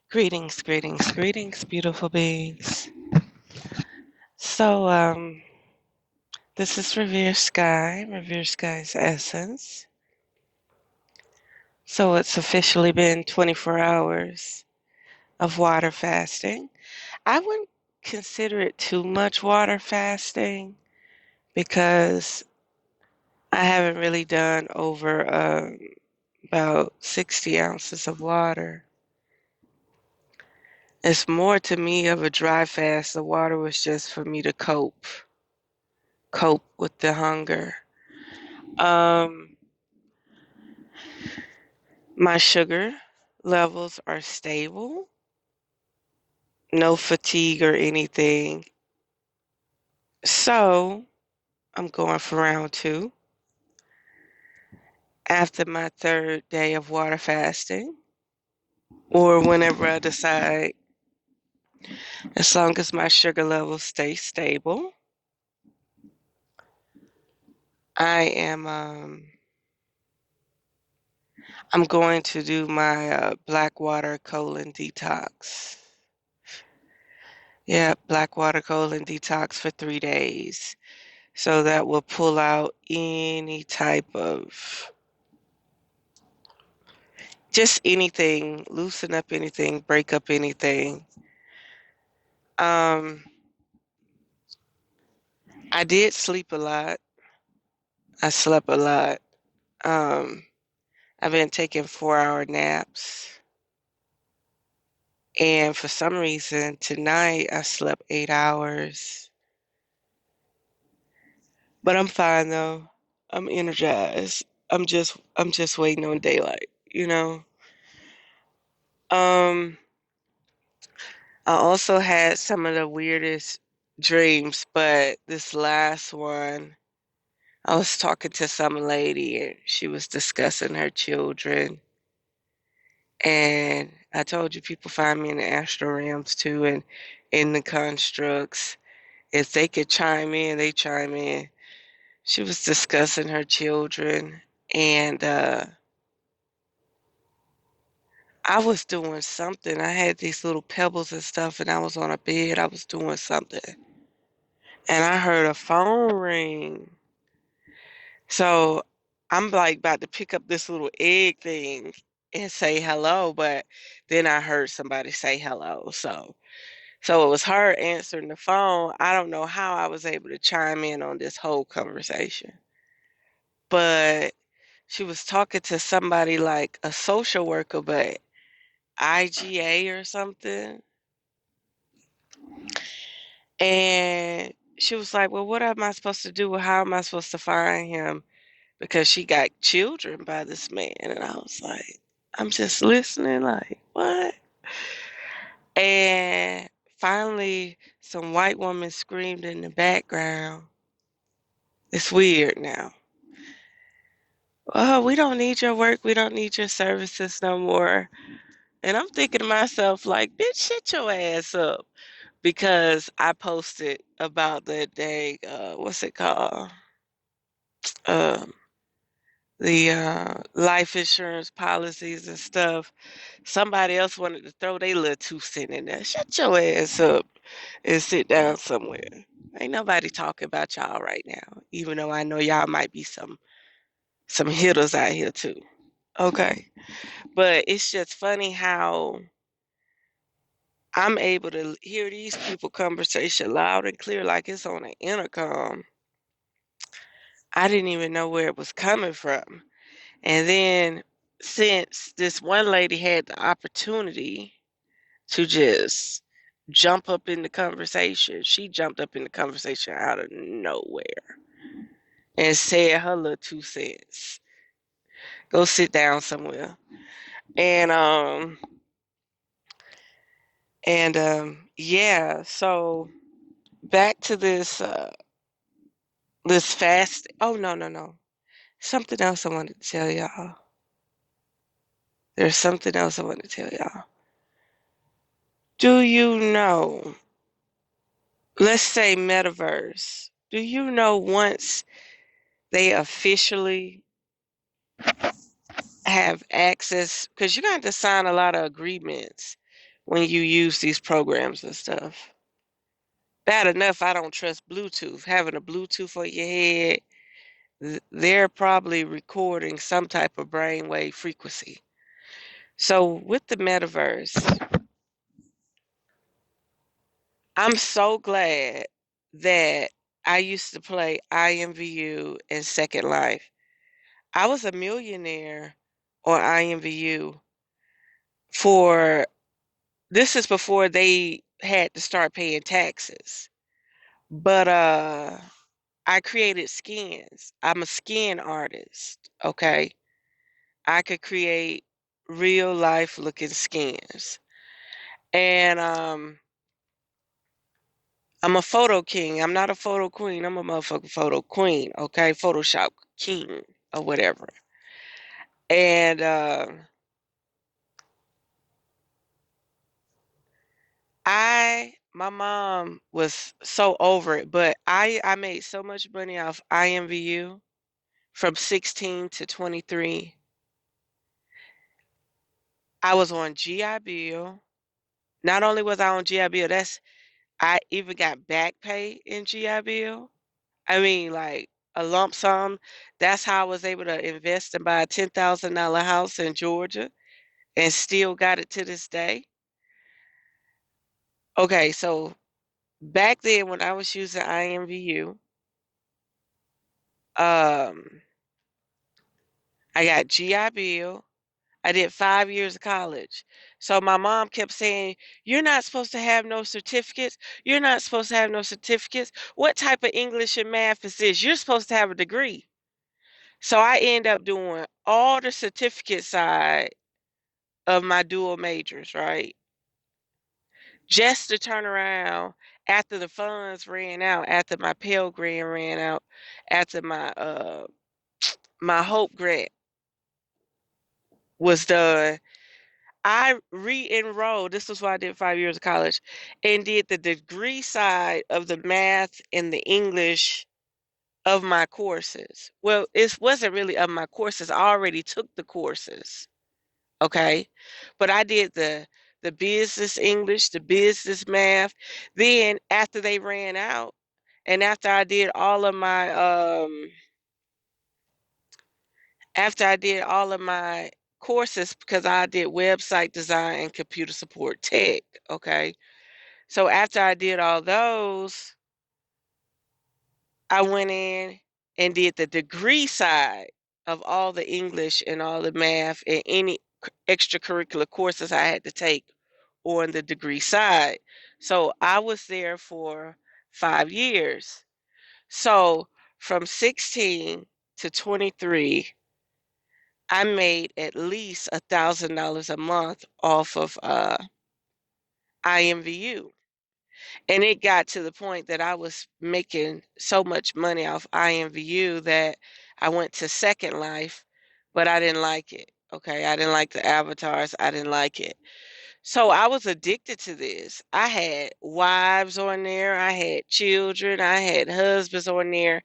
Greetings, greetings, greetings, beautiful beings. So, this is Revere Sky, Revere Skyes Essence. So, it's officially been 24 hours of water fasting. I wouldn't consider it too much water fasting because I haven't really done over about 60 ounces of water. It's more to me of a dry fast. The water was just for me to cope with the hunger. Um, my sugar levels are stable, no fatigue or anything. So I'm going for round two after my third day of water fasting, or whenever I decide, as long as my sugar levels stay stable. I am I'm going to do my black water colon detox. Yeah, black water colon detox for 3 days. So that will pull out any type of just anything, loosen up anything, break up anything. Um, I did sleep a lot. I slept a lot. Um, I've been taking 4-hour naps. And for some reason, tonight I slept 8 hours. But I'm fine though. I'm energized. I'm just waiting on daylight, you know. Um, I also had some of the weirdest dreams, but this last one, I was talking to some lady and she was discussing her children. And I told you people find me in the astral realms too and in the constructs. If they could chime in, they chime in. She was discussing her children and I was doing something. I had these little pebbles and stuff and I was on a bed. I was doing something. And I heard a phone ring. So I'm like about to pick up this little egg thing and say hello, but then I heard somebody say hello. So it was her answering the phone. I don't know how I was able to chime in on this whole conversation. But she was talking to somebody like a social worker, but IGA or something. And she was like, well, what am I supposed to do? How am I supposed to find him? Because she got children by this man. And I was like, I'm just listening, like, what? And finally, some white woman screamed in the background. It's weird now. Oh, we don't need your work. We don't need your services no more. And I'm thinking to myself, like, bitch, shut your ass up. Because I posted about that day, what's it called? Um, the life insurance policies and stuff. Somebody else wanted to throw their little 2 cents in there. Shut your ass up and sit down somewhere. Ain't nobody talking about y'all right now, even though I know y'all might be some hitters out here too. Okay. But it's just funny how I'm able to hear these people conversation loud and clear like it's on an intercom. I didn't even know where it was coming from. And then since this one lady had the opportunity to just jump up in the conversation, she jumped up in the conversation out of nowhere and said her little 2 cents. Go sit down somewhere. And yeah, so back to this fast. Oh, no. Something else I wanted to tell y'all. There's something else I want to tell y'all. Do you know, let's say metaverse, do you know once they officially have access, because you're going to have to sign a lot of agreements when you use these programs and stuff. Bad enough, I don't trust Bluetooth. Having a Bluetooth on your head, they're probably recording some type of brainwave frequency. So with the metaverse, I'm so glad that I used to play IMVU and Second Life. I was a millionaire on IMVU for this is before they had to start paying taxes. But I created skins. I'm a skin artist, okay? I could create real life looking skins. And I'm a photo king. I'm not a photo queen. I'm a motherfucking photo queen, okay? Photoshop king or whatever. And my mom was so over it, but I made so much money off IMVU from 16 to 23. I was on GI Bill. Not only was I on GI Bill, I even got back pay in GI Bill. I mean, like a lump sum. That's how I was able to invest and buy a $10,000 house in Georgia and still got it to this day. Okay, so back then when I was using IMVU, um, I got GI Bill. I did 5 years of college. So my mom kept saying, "You're not supposed to have no certificates. You're not supposed to have no certificates. What type of English and math is this? You're supposed to have a degree." So I end up doing all the certificate side of my dual majors, right? Just to turn around after the funds ran out, after my Pell Grant ran out, after my Hope Grant was done. I re-enrolled. This was why I did 5 years of college and did the degree side of the math and the English of my courses. Well, it wasn't really of my courses. I already took the courses. Okay. But I did the business English, the business math. Then after they ran out, and after I did all of my courses because I did website design and computer support tech, okay? So after I did all those, I went in and did the degree side of all the English and all the math and any extracurricular courses I had to take on the degree side. So I was there for 5 years. So from 16 to 23, I made at least $1,000 a month off of IMVU. And it got to the point that I was making so much money off IMVU that I went to Second Life, but I didn't like it. Okay, I didn't like the avatars. I didn't like it. So I was addicted to this. I had wives on there, I had children, I had husbands on there,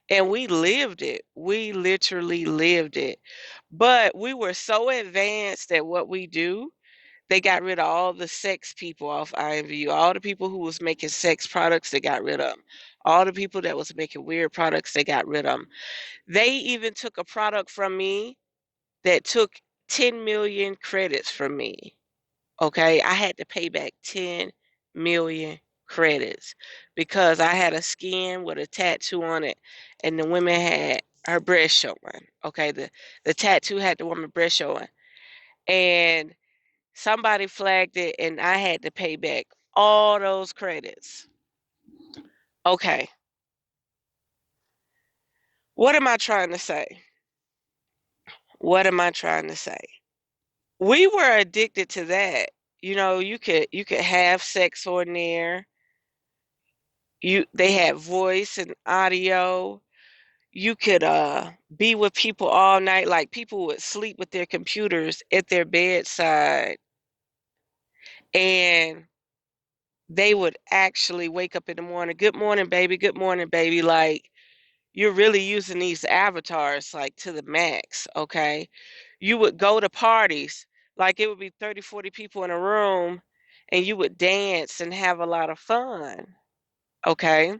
and we lived it. We literally lived it. But we were so advanced at what we do, they got rid of all the sex people off IMVU. All the people who was making sex products, they got rid of them. All the people that was making weird products, they got rid of them. They even took a product from me that took 10 million credits from me. Okay, I had to pay back 10 million credits because I had a skin with a tattoo on it, and the woman had her breast showing. Okay, the tattoo had the woman breast showing, and somebody flagged it, and I had to pay back all those credits. Okay, what am I trying to say? What am I trying to say? We were addicted to that. You know, you could have sex on there. They had voice and audio. You could be with people all night. Like people would sleep with their computers at their bedside, and they would actually wake up in the morning, good morning baby, good morning baby. Like you're really using these avatars like to the max. Okay, you would go to parties, like it would be 30, 40 people in a room, and you would dance and have a lot of fun. Okay?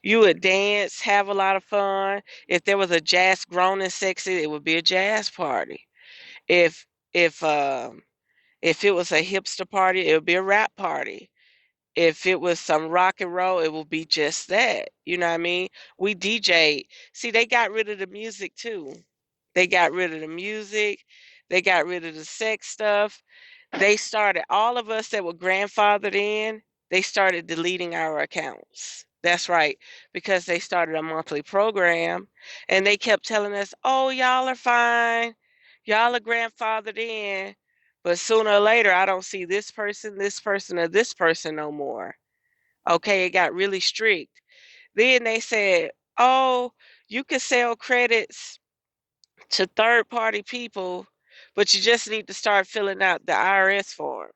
You would dance, have a lot of fun. If there was a jazz grown and sexy, it would be a jazz party. If if um if it was a hipster party, it would be a rap party. If it was some rock and roll, it will be just that. You know what I mean? We DJ. See, they got rid of the music too. They got rid of the music. They got rid of the sex stuff. They started, all of us that were grandfathered in, they started deleting our accounts. That's right, because they started a monthly program and they kept telling us, oh, y'all are fine. Y'all are grandfathered in. But sooner or later, I don't see this person, or this person no more. Okay, it got really strict. Then they said, oh, you can sell credits to third party people, but you just need to start filling out the IRS form.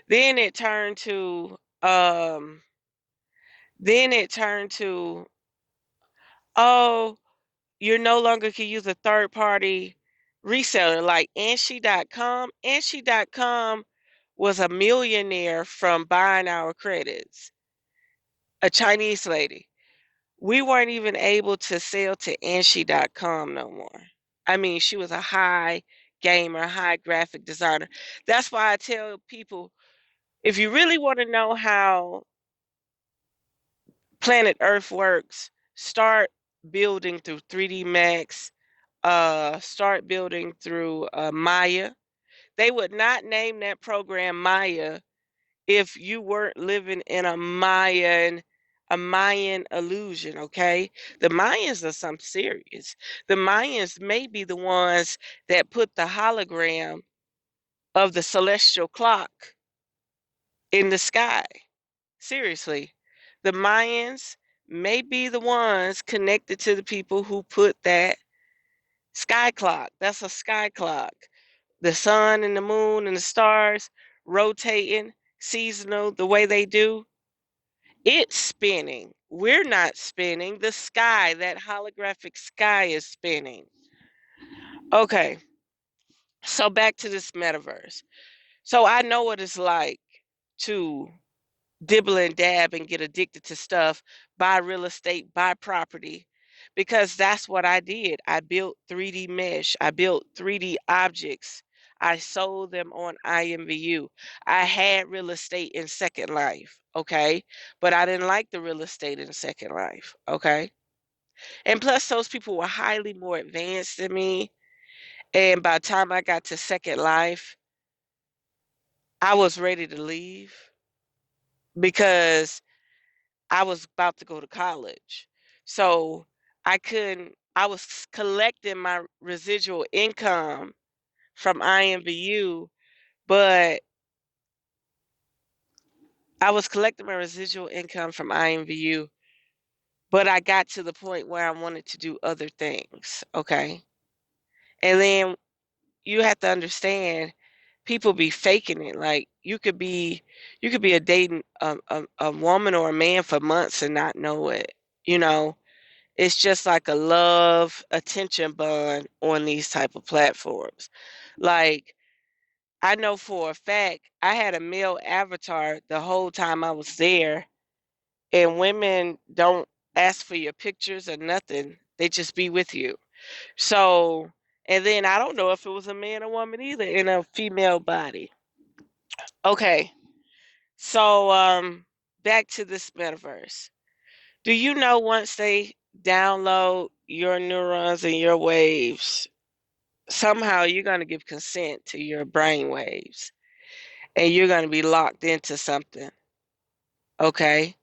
Then it turned to um then it turned to, oh, you no longer can use a third party reseller like Anshi.com. Anshi.com was a millionaire from buying our credits, a Chinese lady. We weren't even able to sell to Anshi.com no more. I mean, she was a high gamer, high graphic designer. That's why I tell people, if you really want to know how planet Earth works, start building through 3D Max, start building through Maya. They would not name that program Maya if you weren't living in a Mayan illusion, okay? The Mayans are some serious. The Mayans may be the ones that put the hologram of the celestial clock in the sky. Seriously. The Mayans may be the ones connected to the people who put that sky clock. That's a sky clock. The sun and the moon and the stars rotating seasonal the way they do. It's spinning. We're not spinning. The sky, that holographic sky, is spinning. Okay, so back to this metaverse. So I know what it's like to dibble and dab and get addicted to stuff, buy real estate, buy property, because that's what I did. I built 3D mesh, I built 3D objects, I sold them on IMVU. I had real estate in Second Life, okay? But I didn't like the real estate in Second Life, okay? And plus, those people were highly more advanced than me. And by the time I got to Second Life, I was ready to leave because I was about to go to college. So I was collecting my residual income from IMVU, but I was collecting my residual income from IMVU, but I got to the point where I wanted to do other things, okay? And then you have to understand, people be faking it. Like you could be a dating a woman or a man for months and not know it, you know? It's just like a love attention bond on these type of platforms. Like, I know for a fact I had a male avatar the whole time I was there, and women don't ask for your pictures or nothing. They just be with you. So, and then I don't know if it was a man or woman either in a female body. Okay. So, back to this metaverse. Do you know, once they download your neurons and your waves, somehow you're going to give consent to your brain waves and you're going to be locked into something, okay?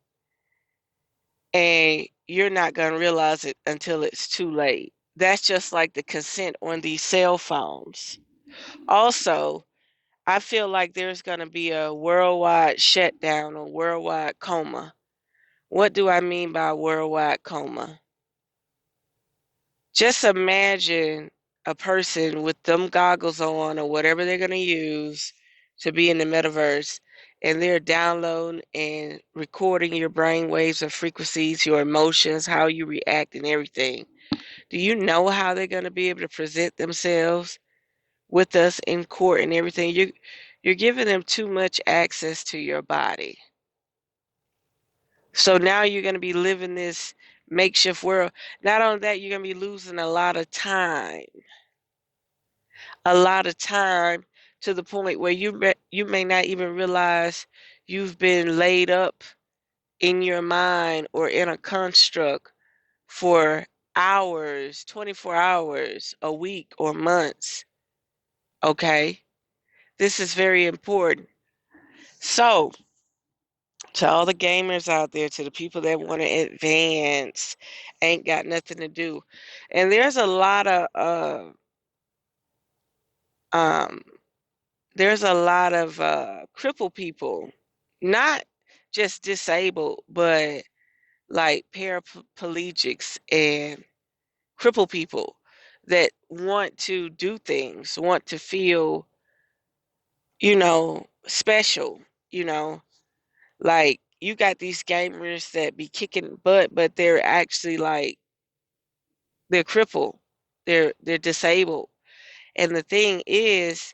And you're not going to realize it until it's too late. That's just like the consent on these cell phones. Also, I feel like there's going to be a worldwide shutdown or worldwide coma. What do I mean by worldwide coma? Just imagine a person with them goggles on or whatever they're going to use to be in the metaverse, and they're downloading and recording your brain waves and frequencies, your emotions, how you react, and everything. Do you know how they're going to be able to present themselves with us in court and everything? You're giving them too much access to your body. So now you're going to be living this makeshift world. Not only that, you're going to be losing a lot of time to the point where you may not even realize you've been laid up in your mind or in a construct for hours, 24 hours, a week, or months. Okay? This is very important. So, to all the gamers out there, to the people that want to advance, ain't got nothing to do. And um, there's a lot of crippled people, not just disabled, but like paraplegics and crippled people that want to do things, want to feel, special, you know, like you got these gamers that be kicking butt, but they're actually like they're crippled, they're disabled. And the thing is,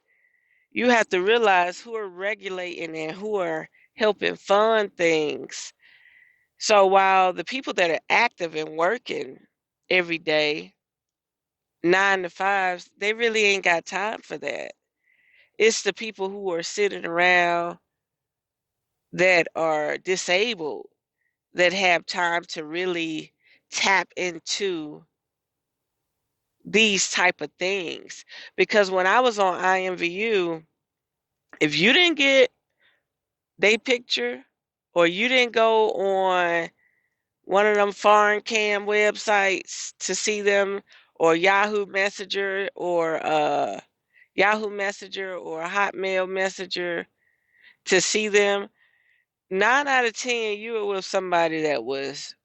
you have to realize who are regulating and who are helping fund things. So while the people that are active and working every day, 9 to 5s, they really ain't got time for that. It's the people who are sitting around that are disabled that have time to really tap into these type of things. Because when I was on IMVU, if you didn't get they picture or you didn't go on one of them foreign cam websites to see them, or Yahoo Messenger or Hotmail Messenger to see them, 9 out of 10 you were with somebody that was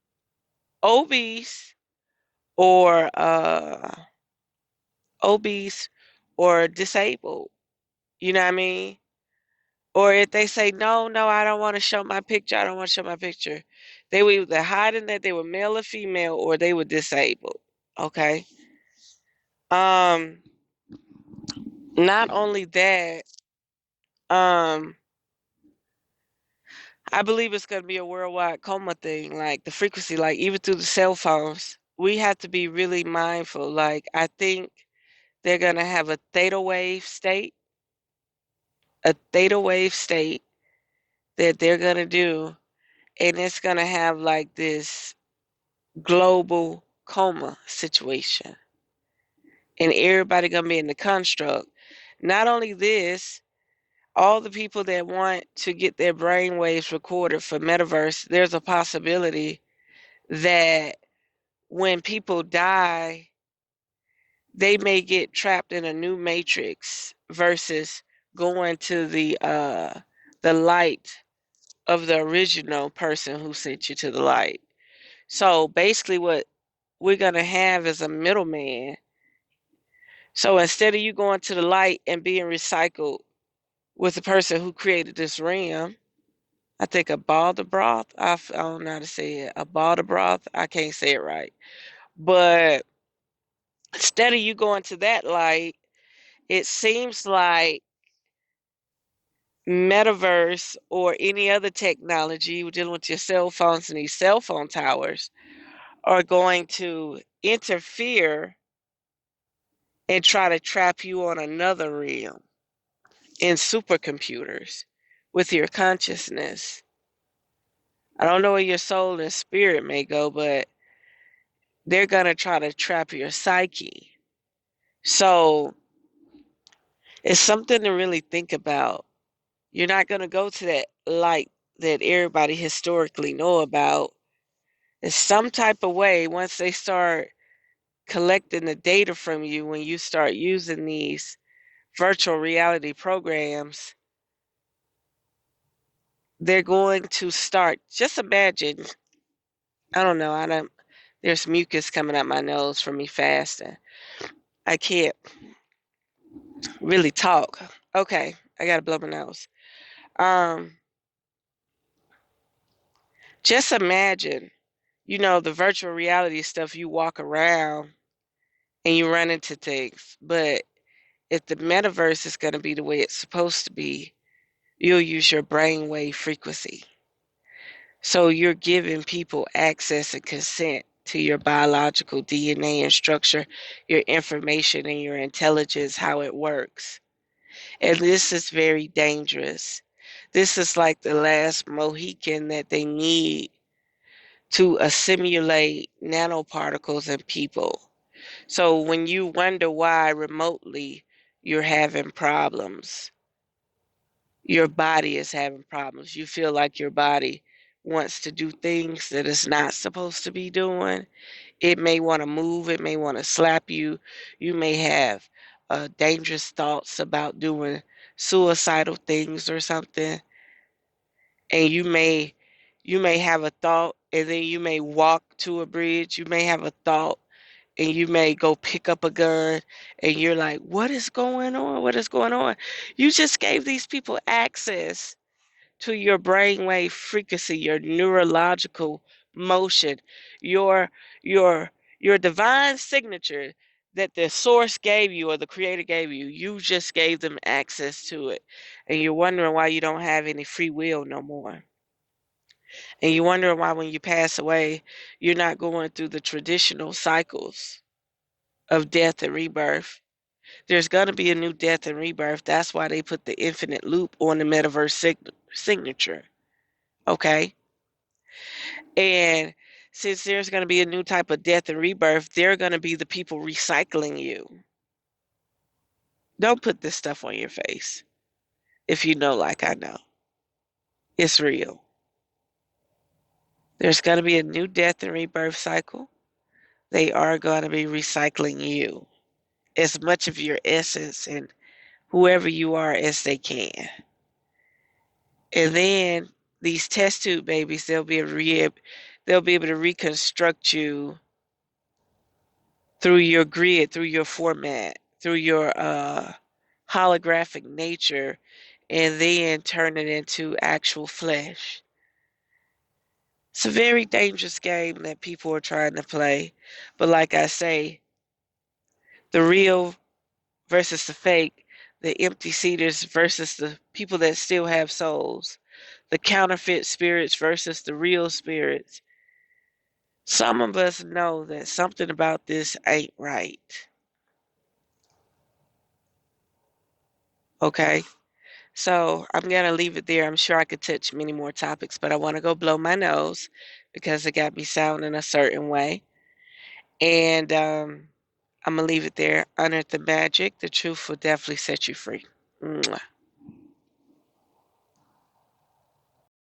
obese or obese or disabled. You know what I mean? Or if they say, no, no, I don't want to show my picture, I don't want to show my picture, they were either hiding that they were male or female or they were disabled. Okay. Um, Not only that, um, I believe it's going to be a worldwide coma thing, like the frequency, like even through the cell phones. We have to be really mindful. Like, I think they're going to have a theta wave state that they're going to do, and it's going to have like this global coma situation. And everybody going to be in the construct. Not only this, all the people that want to get their brain waves recorded for metaverse, there's a possibility that when people die, they may get trapped in a new matrix versus going to the light of the original person who sent you to the light. So basically what we're going to have is a middleman. So instead of you going to the light and being recycled with the person who created this realm, I think a ball de broth, I don't know how to say it, a ball de broth, I can't say it right. But instead of you going to that light, it seems like metaverse or any other technology, we're dealing with your cell phones and these cell phone towers, are going to interfere and try to trap you on another realm in supercomputers with your consciousness. I don't know where your soul and spirit may go, but they're going to try to trap your psyche. So it's something to really think about. You're not going to go to that light that everybody historically know about. In some type of way, once they start collecting the data from you, when you start using these virtual reality programs, they're going to start. Just imagine, I don't know, there's mucus coming out my nose from me fasting. I can't really talk. Okay, I gotta blow my nose. Um, just imagine, the virtual reality stuff, you walk around and you run into things. But if the metaverse is going to be the way it's supposed to be, You'll use your brainwave frequency. So you're giving people access and consent to your biological DNA and structure, your information and your intelligence, how it works. And this is very dangerous. This is like the last Mohican that they need to assimilate nanoparticles in people. So when you wonder why remotely you're having problems, your body is having problems. You feel like your body wants to do things that it's not supposed to be doing. It may want to move, it may want to slap you. You may have dangerous thoughts about doing suicidal things or something. And you may have a thought and then you may walk to a bridge. You may have a thought and you may go pick up a gun and you're like, what is going on? What is going on? You just gave these people access to your brainwave frequency, your neurological motion, your your your divine signature that the source gave you or the creator gave you. You just gave them access to it. And you're wondering why you don't have any free will no more. And you're wondering why when you pass away, you're not going through the traditional cycles of death and rebirth. There's going to be a new death and rebirth. That's why they put the infinite loop on the metaverse signature. Okay? And since there's going to be a new type of death and rebirth, they're going to be the people recycling you. Don't put this stuff on your face if you know, like I know. It's real. There's going to be a new death and rebirth cycle. They are going to be recycling you as much of your essence and whoever you are as they can. And then these test tube babies, they'll be able to reconstruct you through your grid, through your format, through your holographic nature, and then turn it into actual flesh. It's a very dangerous game that people are trying to play. But like I say, the real versus the fake, the empty seaters versus the people that still have souls, the counterfeit spirits versus the real spirits. Some of us know that something about this ain't right. Okay? So I'm going to leave it there. I'm sure I could touch many more topics, but I want to go blow my nose because it got me sounding a certain way. And I'm going to leave it there. Unearth the magic. The truth will definitely set you free. Mwah.